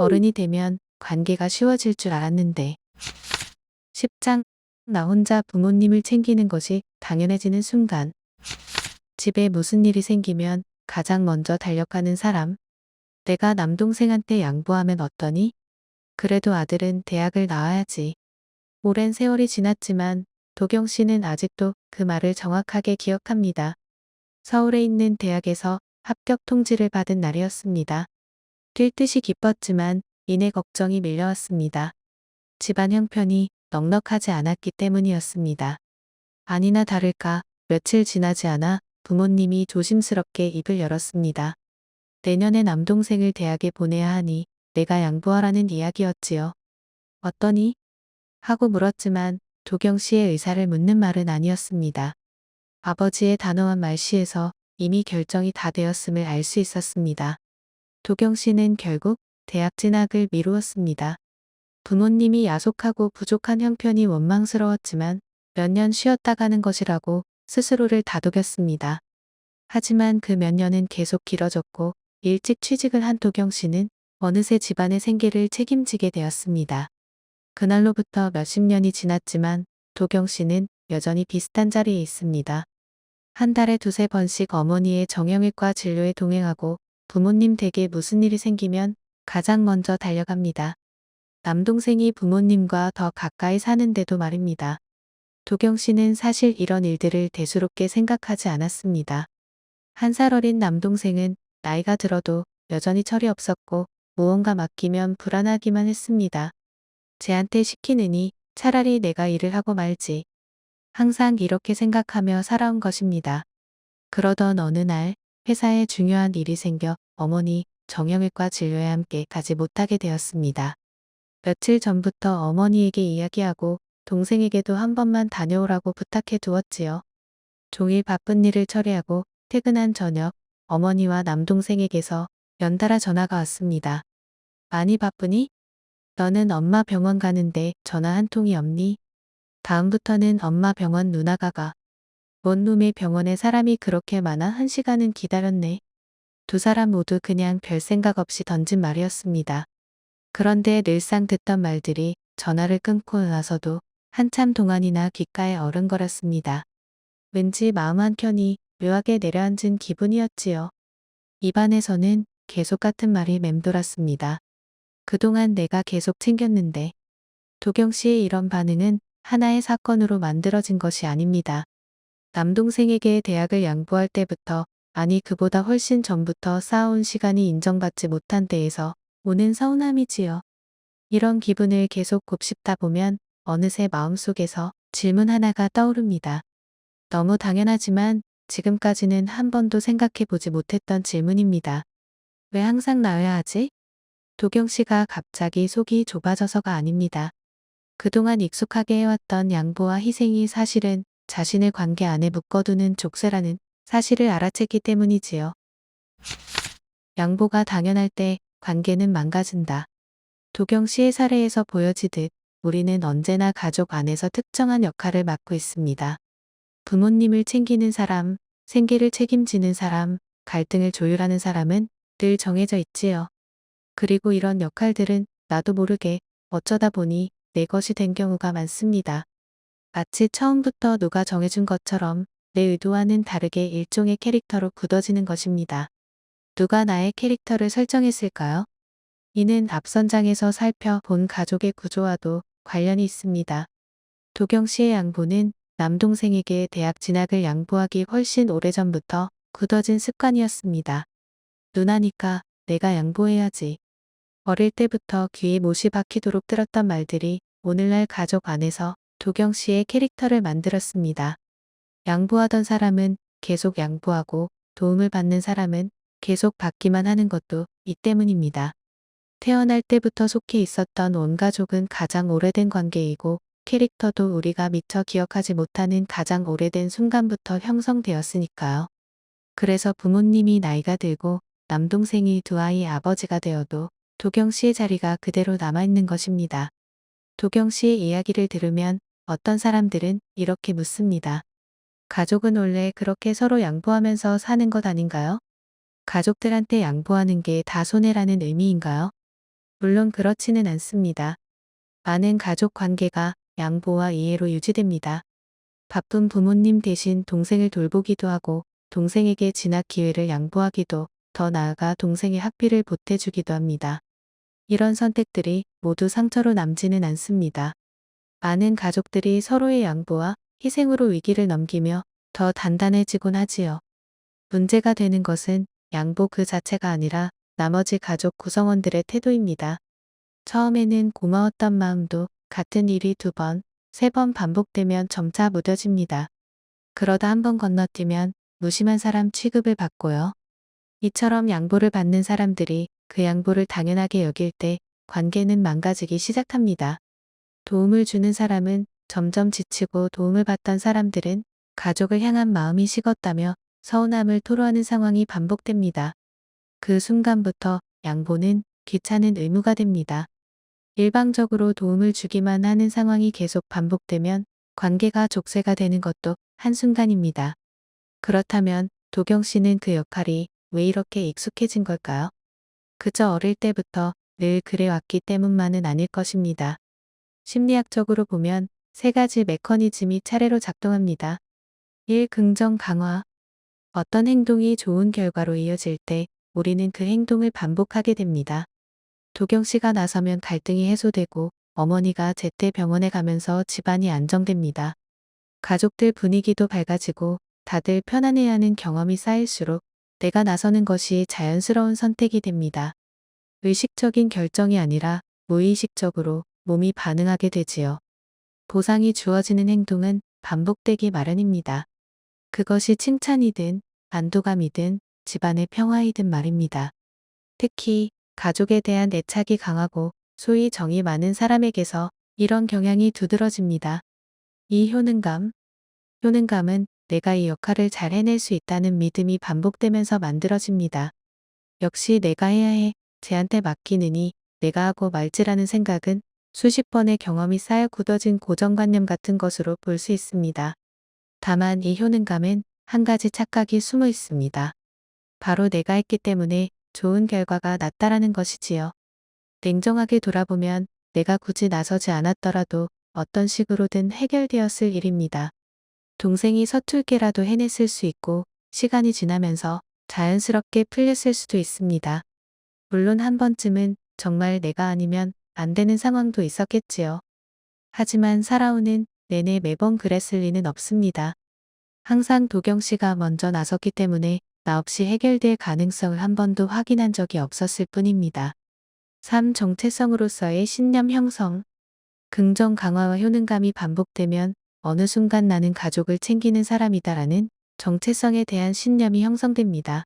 어른이 되면 관계가 쉬워질 줄 알았는데. 10장 나 혼자 부모님을 챙기는 것이 당연해지는 순간. 집에 무슨 일이 생기면 가장 먼저 달려가는 사람. 내가 남동생한테 양보하면 어떠니? 그래도 아들은 대학을 나와야지. 오랜 세월이 지났지만 도경 씨는 아직도 그 말을 정확하게 기억합니다. 서울에 있는 대학에서 합격 통지를 받은 날이었습니다. 뛸 듯이 기뻤지만 이내 걱정이 밀려왔습니다. 집안 형편이 넉넉하지 않았기 때문이었습니다. 아니나 다를까 며칠 지나지 않아 부모님이 조심스럽게 입을 열었습니다. 내년에 남동생을 대학에 보내야 하니 내가 양보하라는 이야기였지요. 어떠니? 하고 물었지만 도경 씨의 의사를 묻는 말은 아니었습니다. 아버지의 단호한 말씨에서 이미 결정이 다 되었음을 알 수 있었습니다. 도경 씨는 결국 대학 진학을 미루었습니다. 부모님이 야속하고 부족한 형편이 원망스러웠지만 몇 년 쉬었다 가는 것이라고 스스로를 다독였습니다. 하지만 그 몇 년은 계속 길어졌고 일찍 취직을 한 도경 씨는 어느새 집안의 생계를 책임지게 되었습니다. 그날로부터 몇십 년이 지났지만 도경 씨는 여전히 비슷한 자리에 있습니다. 한 달에 두세 번씩 어머니의 정형외과 진료에 동행하고 부모님 댁에 무슨 일이 생기면 가장 먼저 달려갑니다. 남동생이 부모님과 더 가까이 사는데도 말입니다. 도경 씨는 사실 이런 일들을 대수롭게 생각하지 않았습니다. 한 살 어린 남동생은 나이가 들어도 여전히 철이 없었고 무언가 맡기면 불안하기만 했습니다. 쟤한테 시키느니 차라리 내가 일을 하고 말지. 항상 이렇게 생각하며 살아온 것입니다. 그러던 어느 날 회사에 중요한 일이 생겨 어머니 정형외과 진료에 함께 가지 못하게 되었습니다. 며칠 전부터 어머니에게 이야기하고 동생에게도 한 번만 다녀오라고 부탁해 두었지요. 종일 바쁜 일을 처리하고 퇴근한 저녁 어머니와 남동생에게서 연달아 전화가 왔습니다. 많이 바쁘니? 너는 엄마 병원 가는데 전화 한 통이 없니? 다음부터는 엄마 병원 누나가 가. 뭔 놈의 병원에 사람이 그렇게 많아 1시간은 기다렸네. 두 사람 모두 그냥 별 생각 없이 던진 말이었습니다. 그런데 늘상 듣던 말들이 전화를 끊고 나서도 한참 동안이나 귓가에 어른거렸습니다. 왠지 마음 한켠이 묘하게 내려앉은 기분이었지요. 입안에서는 계속 같은 말이 맴돌았습니다. 그동안 내가 계속 챙겼는데. 도경 씨의 이런 반응은 하나의 사건으로 만들어진 것이 아닙니다. 남동생에게 대학을 양보할 때부터, 아니 그보다 훨씬 전부터 쌓아온 시간이 인정받지 못한 때에서 오는 서운함이지요. 이런 기분을 계속 곱씹다 보면 어느새 마음속에서 질문 하나가 떠오릅니다. 너무 당연하지만 지금까지는 한 번도 생각해 보지 못했던 질문입니다. 왜 항상 나여야 하지? 도경 씨가 갑자기 속이 좁아져서가 아닙니다. 그동안 익숙하게 해왔던 양보와 희생이 사실은 자신의 관계 안에 묶어두는 족쇄라는 사실을 알아챘기 때문이지요. 양보가 당연할 때 관계는 망가진다. 도경 씨의 사례에서 보여지듯 우리는 언제나 가족 안에서 특정한 역할을 맡고 있습니다. 부모님을 챙기는 사람, 생계를 책임지는 사람, 갈등을 조율하는 사람은 늘 정해져 있지요. 그리고 이런 역할들은 나도 모르게 어쩌다 보니 내 것이 된 경우가 많습니다. 마치 처음부터 누가 정해준 것처럼 내 의도와는 다르게 일종의 캐릭터로 굳어지는 것입니다. 누가 나의 캐릭터를 설정했을까요? 이는 앞선 장에서 살펴본 가족의 구조와도 관련이 있습니다. 도경 씨의 양보는 남동생에게 대학 진학을 양보하기 훨씬 오래전부터 굳어진 습관이었습니다. 누나니까 내가 양보해야지. 어릴 때부터 귀에 못이 박히도록 들었던 말들이 오늘날 가족 안에서 도경 씨의 캐릭터를 만들었습니다. 양보하던 사람은 계속 양보하고 도움을 받는 사람은 계속 받기만 하는 것도 이 때문입니다. 태어날 때부터 속해 있었던 온 가족은 가장 오래된 관계이고 캐릭터도 우리가 미처 기억하지 못하는 가장 오래된 순간부터 형성되었으니까요. 그래서 부모님이 나이가 들고 남동생이 두 아이의 아버지가 되어도 도경 씨의 자리가 그대로 남아있는 것입니다. 도경 씨의 이야기를 들으면 어떤 사람들은 이렇게 묻습니다. 가족은 원래 그렇게 서로 양보하면서 사는 것 아닌가요? 가족들한테 양보하는 게 다 손해라는 의미인가요? 물론 그렇지는 않습니다. 많은 가족 관계가 양보와 이해로 유지됩니다. 바쁜 부모님 대신 동생을 돌보기도 하고 동생에게 진학 기회를 양보하기도, 더 나아가 동생의 학비를 보태주기도 합니다. 이런 선택들이 모두 상처로 남지는 않습니다. 많은 가족들이 서로의 양보와 희생으로 위기를 넘기며 더 단단해지곤 하지요. 문제가 되는 것은 양보 그 자체가 아니라 나머지 가족 구성원들의 태도입니다. 처음에는 고마웠던 마음도 같은 일이 두 번, 세 번 반복되면 점차 무뎌집니다. 그러다 한 번 건너뛰면 무심한 사람 취급을 받고요. 이처럼 양보를 받는 사람들이 그 양보를 당연하게 여길 때 관계는 망가지기 시작합니다. 도움을 주는 사람은 점점 지치고, 도움을 받던 사람들은 가족을 향한 마음이 식었다며 서운함을 토로하는 상황이 반복됩니다. 그 순간부터 양보는 귀찮은 의무가 됩니다. 일방적으로 도움을 주기만 하는 상황이 계속 반복되면 관계가 족쇄가 되는 것도 한순간입니다. 그렇다면 도경 씨는 그 역할이 왜 이렇게 익숙해진 걸까요? 그저 어릴 때부터 늘 그래왔기 때문만은 아닐 것입니다. 심리학적으로 보면 세 가지 메커니즘이 차례로 작동합니다. 1. 긍정 강화. 어떤 행동이 좋은 결과로 이어질 때 우리는 그 행동을 반복하게 됩니다. 도경 씨가 나서면 갈등이 해소되고, 어머니가 제때 병원에 가면서 집안이 안정됩니다. 가족들 분위기도 밝아지고 다들 편안해하는 경험이 쌓일수록 내가 나서는 것이 자연스러운 선택이 됩니다. 의식적인 결정이 아니라 무의식적으로 몸이 반응하게 되지요. 보상이 주어지는 행동은 반복되기 마련입니다. 그것이 칭찬이든 안도감이든 집안의 평화이든 말입니다. 특히 가족에 대한 애착이 강하고 소위 정이 많은 사람에게서 이런 경향이 두드러집니다. 이 효능감. 효능감은 내가 이 역할을 잘 해낼 수 있다는 믿음이 반복되면서 만들어집니다. 역시 내가 해야 해, 쟤한테 맡기느니 내가 하고 말지라는 생각은 수십 번의 경험이 쌓여 굳어진 고정관념 같은 것으로 볼 수 있습니다. 다만 이 효능감엔 한 가지 착각이 숨어 있습니다. 바로 내가 했기 때문에 좋은 결과가 났다라는 것이지요. 냉정하게 돌아보면 내가 굳이 나서지 않았더라도 어떤 식으로든 해결되었을 일입니다. 동생이 서툴게라도 해냈을 수 있고, 시간이 지나면서 자연스럽게 풀렸을 수도 있습니다. 물론 한 번쯤은 정말 내가 아니면 안 되는 상황도 있었겠지요. 하지만 살아오는 내내 매번 그랬을 리는 없습니다. 항상 도경 씨가 먼저 나섰기 때문에 나 없이 해결될 가능성을 한 번도 확인한 적이 없었을 뿐입니다. 3. 정체성으로서의 신념 형성. 긍정 강화와 효능감이 반복되면 어느 순간 나는 가족을 챙기는 사람이다라는 정체성에 대한 신념이 형성됩니다.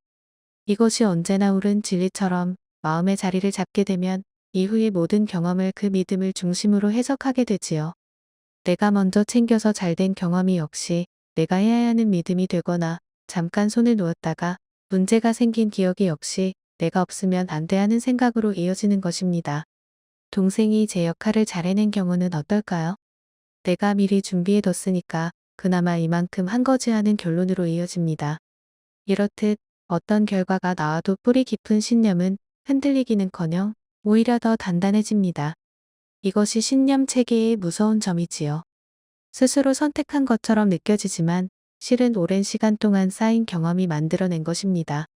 이것이 언제나 옳은 진리처럼 마음의 자리를 잡게 되면 이후의 모든 경험을 그 믿음을 중심으로 해석하게 되지요. 내가 먼저 챙겨서 잘된 경험이 역시 내가 해야 하는 믿음이 되거나, 잠깐 손을 놓았다가 문제가 생긴 기억이 역시 내가 없으면 안 돼 하는 생각으로 이어지는 것입니다. 동생이 제 역할을 잘 해낸 경우는 어떨까요? 내가 미리 준비해뒀으니까 그나마 이만큼 한 거지 하는 결론으로 이어집니다. 이렇듯 어떤 결과가 나와도 뿌리 깊은 신념은 흔들리기는커녕 오히려 더 단단해집니다. 이것이 신념 체계의 무서운 점이지요. 스스로 선택한 것처럼 느껴지지만 실은 오랜 시간 동안 쌓인 경험이 만들어낸 것입니다.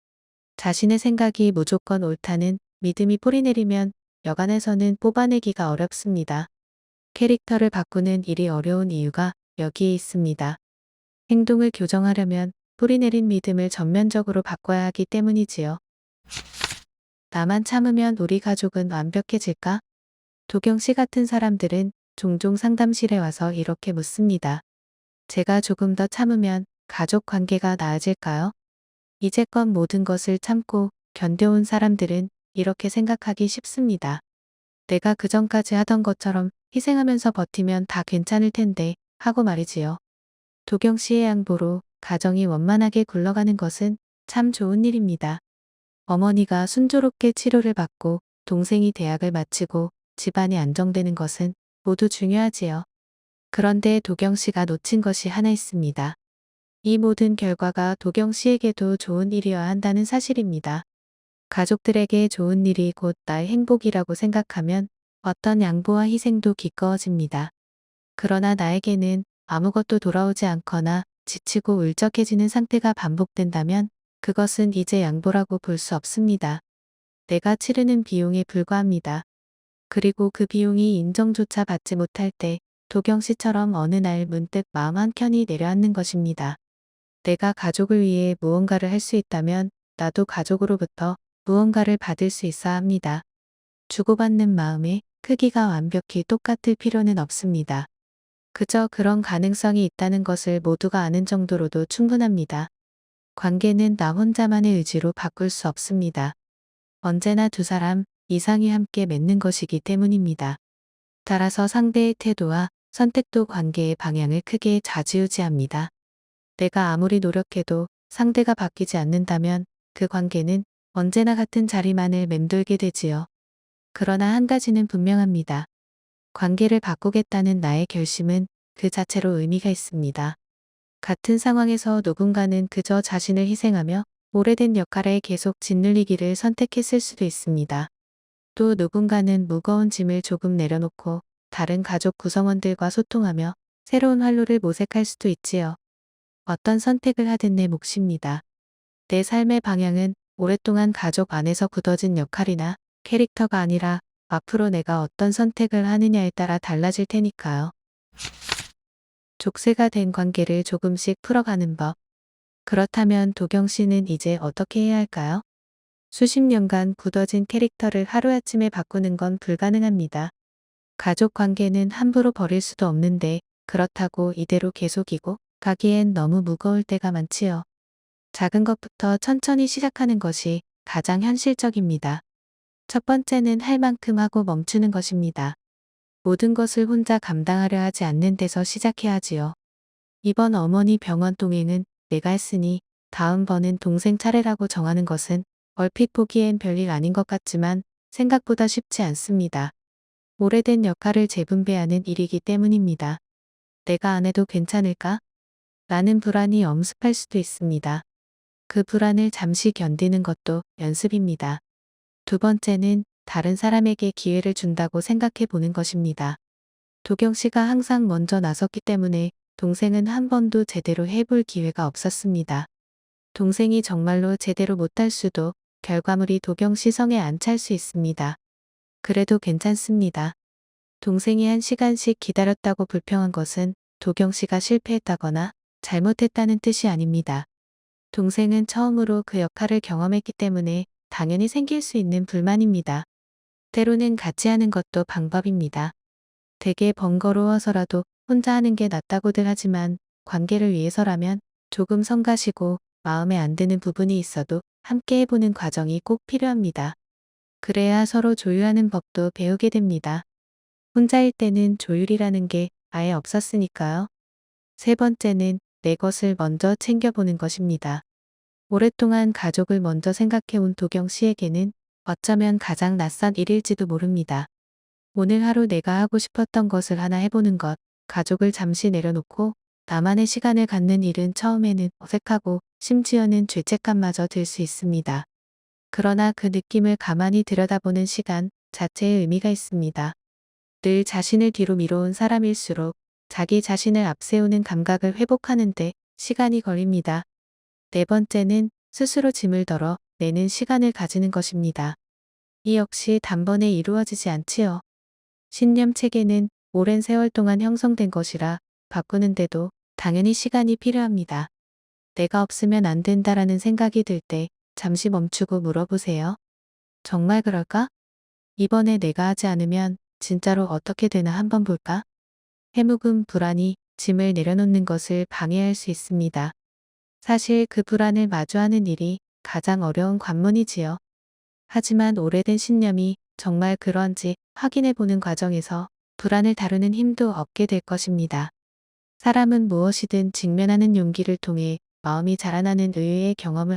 자신의 생각이 무조건 옳다는 믿음이 뿌리내리면 여간에서는 뽑아내기가 어렵습니다. 캐릭터를 바꾸는 일이 어려운 이유가 여기에 있습니다. 행동을 교정하려면 뿌리내린 믿음을 전면적으로 바꿔야 하기 때문이지요. 나만 참으면 우리 가족은 완벽해질까? 도경 씨 같은 사람들은 종종 상담실에 와서 이렇게 묻습니다. 제가 조금 더 참으면 가족 관계가 나아질까요? 이제껏 모든 것을 참고 견뎌온 사람들은 이렇게 생각하기 쉽습니다. 내가 그전까지 하던 것처럼 희생하면서 버티면 다 괜찮을 텐데 하고 말이지요. 도경 씨의 양보로 가정이 원만하게 굴러가는 것은 참 좋은 일입니다. 어머니가 순조롭게 치료를 받고 동생이 대학을 마치고 집안이 안정되는 것은 모두 중요하지요. 그런데 도경 씨가 놓친 것이 하나 있습니다. 이 모든 결과가 도경 씨에게도 좋은 일이어야 한다는 사실입니다. 가족들에게 좋은 일이 곧 나의 행복이라고 생각하면 어떤 양보와 희생도 기꺼워집니다. 그러나 나에게는 아무것도 돌아오지 않거나 지치고 울적해지는 상태가 반복된다면 그것은 이제 양보라고 볼 수 없습니다. 내가 치르는 비용에 불과합니다. 그리고 그 비용이 인정조차 받지 못할 때 도경 씨처럼 어느 날 문득 마음 한켠이 내려앉는 것입니다. 내가 가족을 위해 무언가를 할 수 있다면 나도 가족으로부터 무언가를 받을 수 있어야 합니다. 주고받는 마음의 크기가 완벽히 똑같을 필요는 없습니다. 그저 그런 가능성이 있다는 것을 모두가 아는 정도로도 충분합니다. 관계는 나 혼자만의 의지로 바꿀 수 없습니다. 언제나 두 사람 이상이 함께 맺는 것이기 때문입니다. 따라서 상대의 태도와 선택도 관계의 방향을 크게 좌지우지합니다. 내가 아무리 노력해도 상대가 바뀌지 않는다면 그 관계는 언제나 같은 자리만을 맴돌게 되지요. 그러나 한 가지는 분명합니다. 관계를 바꾸겠다는 나의 결심은 그 자체로 의미가 있습니다. 같은 상황에서 누군가는 그저 자신을 희생하며 오래된 역할에 계속 짓눌리기를 선택했을 수도 있습니다. 또 누군가는 무거운 짐을 조금 내려놓고 다른 가족 구성원들과 소통하며 새로운 활로를 모색할 수도 있지요. 어떤 선택을 하든 내 몫입니다. 내 삶의 방향은 오랫동안 가족 안에서 굳어진 역할이나 캐릭터가 아니라 앞으로 내가 어떤 선택을 하느냐에 따라 달라질 테니까요. 족쇄가 된 관계를 조금씩 풀어가는 법. 그렇다면 도경 씨는 이제 어떻게 해야 할까요? 수십 년간 굳어진 캐릭터를 하루아침에 바꾸는 건 불가능합니다. 가족 관계는 함부로 버릴 수도 없는데 그렇다고 이대로 계속이고 가기엔 너무 무거울 때가 많지요. 작은 것부터 천천히 시작하는 것이 가장 현실적입니다. 첫 번째는 할 만큼 하고 멈추는 것입니다. 모든 것을 혼자 감당하려 하지 않는 데서 시작해야 하지요. 이번 어머니 병원 동행은 내가 했으니 다음번은 동생 차례라고 정하는 것은 얼핏 보기엔 별일 아닌 것 같지만 생각보다 쉽지 않습니다. 오래된 역할을 재분배하는 일이기 때문입니다. 내가 안 해도 괜찮을까? 라는 불안이 엄습할 수도 있습니다. 그 불안을 잠시 견디는 것도 연습입니다. 두 번째는 다른 사람에게 기회를 준다고 생각해 보는 것입니다. 도경 씨가 항상 먼저 나섰기 때문에 동생은 한 번도 제대로 해볼 기회가 없었습니다. 동생이 정말로 제대로 못할 수도 결과물이 도경 씨 성에 안 찰 수 있습니다. 그래도 괜찮습니다. 동생이 1시간씩 기다렸다고 불평한 것은 도경 씨가 실패했다거나 잘못했다는 뜻이 아닙니다. 동생은 처음으로 그 역할을 경험했기 때문에 당연히 생길 수 있는 불만입니다. 때로는 같이 하는 것도 방법입니다. 되게 번거로워서라도 혼자 하는 게 낫다고들 하지만 관계를 위해서라면 조금 성가시고 마음에 안 드는 부분이 있어도 함께 해보는 과정이 꼭 필요합니다. 그래야 서로 조율하는 법도 배우게 됩니다. 혼자일 때는 조율이라는 게 아예 없었으니까요. 세 번째는 내 것을 먼저 챙겨보는 것입니다. 오랫동안 가족을 먼저 생각해온 도경 씨에게는 어쩌면 가장 낯선 일일지도 모릅니다. 오늘 하루 내가 하고 싶었던 것을 하나 해보는 것, 가족을 잠시 내려놓고 나만의 시간을 갖는 일은 처음에는 어색하고 심지어는 죄책감마저 들 수 있습니다. 그러나 그 느낌을 가만히 들여다보는 시간 자체에 의미가 있습니다. 늘 자신을 뒤로 미뤄온 사람일수록 자기 자신을 앞세우는 감각을 회복하는데 시간이 걸립니다. 네 번째는 스스로 짐을 덜어 내는 시간을 가지는 것입니다. 이 역시 단번에 이루어지지 않지요. 신념 체계는 오랜 세월 동안 형성된 것이라 바꾸는데도 당연히 시간이 필요합니다. 내가 없으면 안 된다라는 생각이 들 때 잠시 멈추고 물어보세요. 정말 그럴까? 이번에 내가 하지 않으면 진짜로 어떻게 되나 한번 볼까? 해묵은 불안이 짐을 내려놓는 것을 방해할 수 있습니다. 사실 그 불안을 마주하는 일이 가장 어려운 관문이지요. 하지만 오래된 신념이 정말 그런지 확인해보는 과정에서 불안을 다루는 힘도 얻게 될 것입니다. 사람은 무엇이든 직면하는 용기를 통해 마음이 자라나는 의외의 경험을 하고